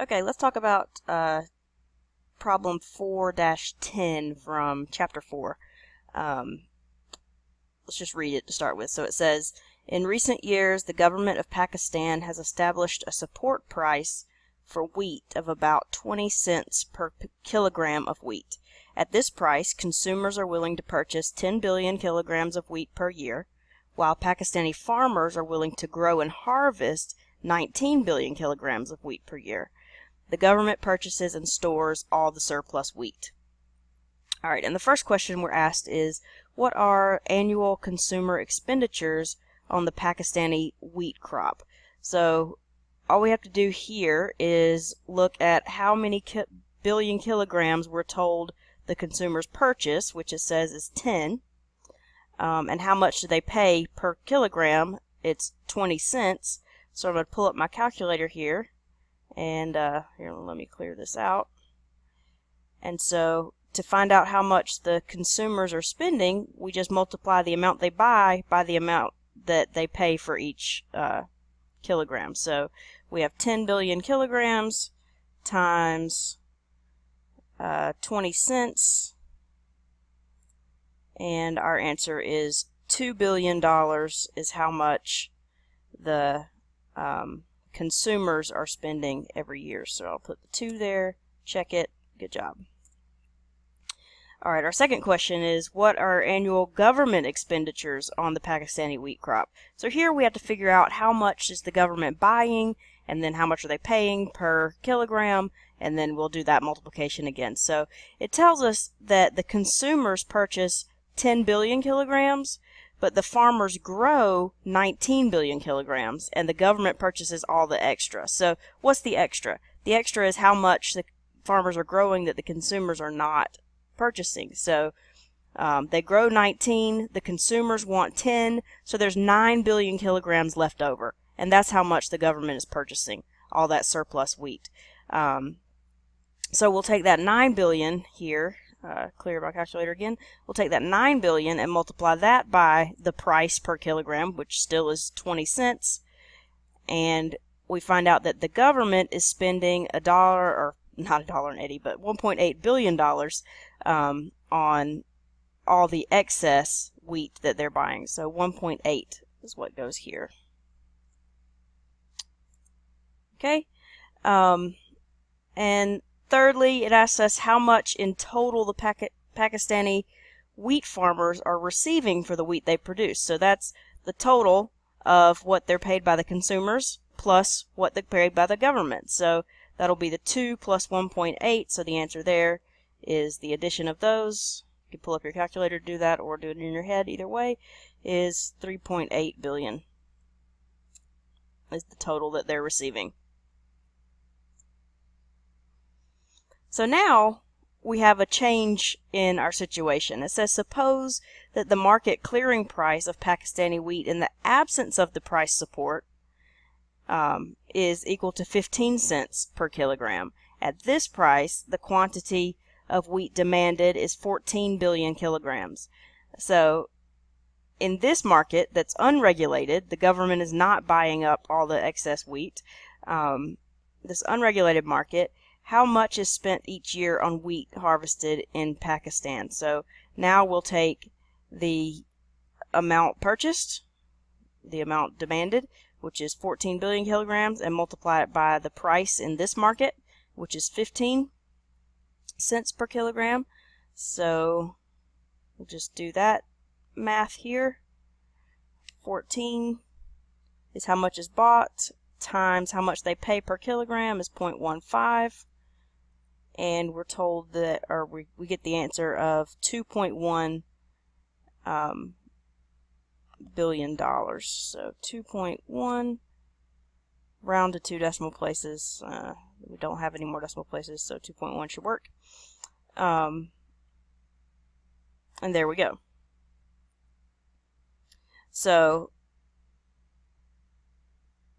Okay, let's talk about problem 4-10 from chapter 4. Let's just read it to start with. So it says, in recent years, the government of Pakistan has established a support price for wheat of about 20 cents per kilogram of wheat. At this price, consumers are willing to purchase 10 billion kilograms of wheat per year, while Pakistani farmers are willing to grow and harvest 19 billion kilograms of wheat per year. The government purchases and stores all the surplus wheat. All right, and the first question we're asked is, what are annual consumer expenditures on the Pakistani wheat crop? So all we have to do here is look at how many billion kilograms we're told the consumers purchase, which it says is 10, and how much do they pay per kilogram? It's 20 cents. So I'm going to pull up my calculator here, and here, let me clear this out. And so to find out how much the consumers are spending, we just multiply the amount they buy by the amount that they pay for each kilogram. So we have 10 billion kilograms times 20 cents, and our answer is $2 billion is how much the consumers are spending every year. So I'll put the 2 there, check it, good job. Alright, our second question is, what are annual government expenditures on the Pakistani wheat crop? So here we have to figure out how much is the government buying, and then how much are they paying per kilogram, and then we'll do that multiplication again. So it tells us that the consumers purchase 10 billion kilograms, but the farmers grow 19 billion kilograms, and the government purchases all the extra. So what's the extra? The extra is how much the farmers are growing that the consumers are not purchasing. So they grow 19, the consumers want 10, so there's 9 billion kilograms left over, and that's how much the government is purchasing, all that surplus wheat. So we'll take that 9 billion here, clear my calculator again, we'll take that 9 billion and multiply that by the price per kilogram, which still is 20 cents, and we find out that the government is spending $1, or not $1.80, but $1.8 billion on all the excess wheat that they're buying. So 1.8 is what goes here. Okay, and thirdly, it asks us how much in total the Pakistani wheat farmers are receiving for the wheat they produce. So that's the total of what they're paid by the consumers plus what they're paid by the government. So that'll be the 2 plus 1.8, so the answer there is the addition of those. You can pull up your calculator to do that, or do it in your head, either way, is 3.8 billion is the total that they're receiving. So now we have a change in our situation. It says, suppose that the market clearing price of Pakistani wheat in the absence of the price support is equal to 15 cents per kilogram. At this price, the quantity of wheat demanded is 14 billion kilograms. So in this market that's unregulated, the government is not buying up all the excess wheat. This unregulated market, how much is spent each year on wheat harvested in Pakistan? So now we'll take the amount purchased, the amount demanded, which is 14 billion kilograms, and multiply it by the price in this market, which is 15 cents per kilogram. So we'll just do that math here. 14 is how much is bought times how much they pay per kilogram is 0.15, and we're told that, or we get the answer of $2.1 billion. So 2.1, round to 2 decimal places. We don't have any more decimal places, so 2.1 should work. And there we go. So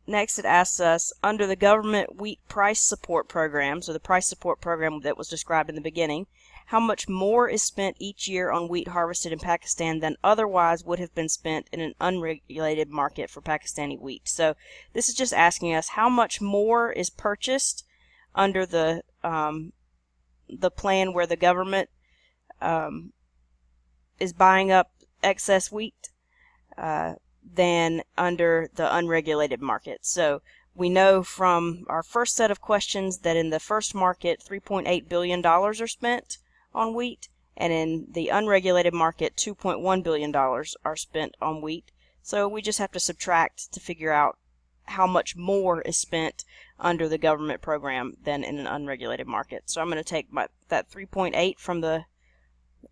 next it asks us, under the government wheat price support program, so the price support program that was described in the beginning, how much more is spent each year on wheat harvested in Pakistan than otherwise would have been spent in an unregulated market for Pakistani wheat? So this is just asking us how much more is purchased under the plan where the government is buying up excess wheat than under the unregulated market. So we know from our first set of questions that in the first market, $3.8 billion are spent on wheat, and in the unregulated market, $2.1 billion are spent on wheat. So we just have to subtract to figure out how much more is spent under the government program than in an unregulated market. So I'm going to take that 3.8 from the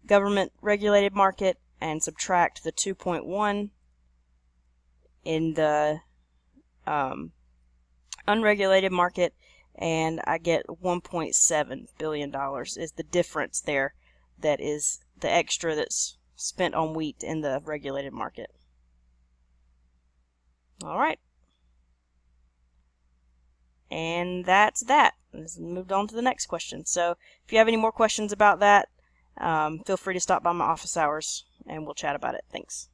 government regulated market and subtract the 2.1 in the unregulated market, and I get $1.7 billion is the difference there. That is the extra that's spent on wheat in the regulated market. All right. And that's that. Let's move on to the next question. So if you have any more questions about that, feel free to stop by my office hours and we'll chat about it. Thanks.